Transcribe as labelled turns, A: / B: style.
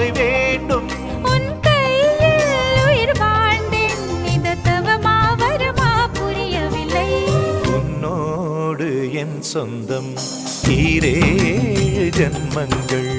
A: பார்வை வேண்டும்.
B: உன் கையில் உயிர் வாழ்ந்தேன், இது தவமா வருமா புரியவில்லை.
A: உன்னோடு என் சொந்தம் ஈரேழு ஜன்மங்கள்.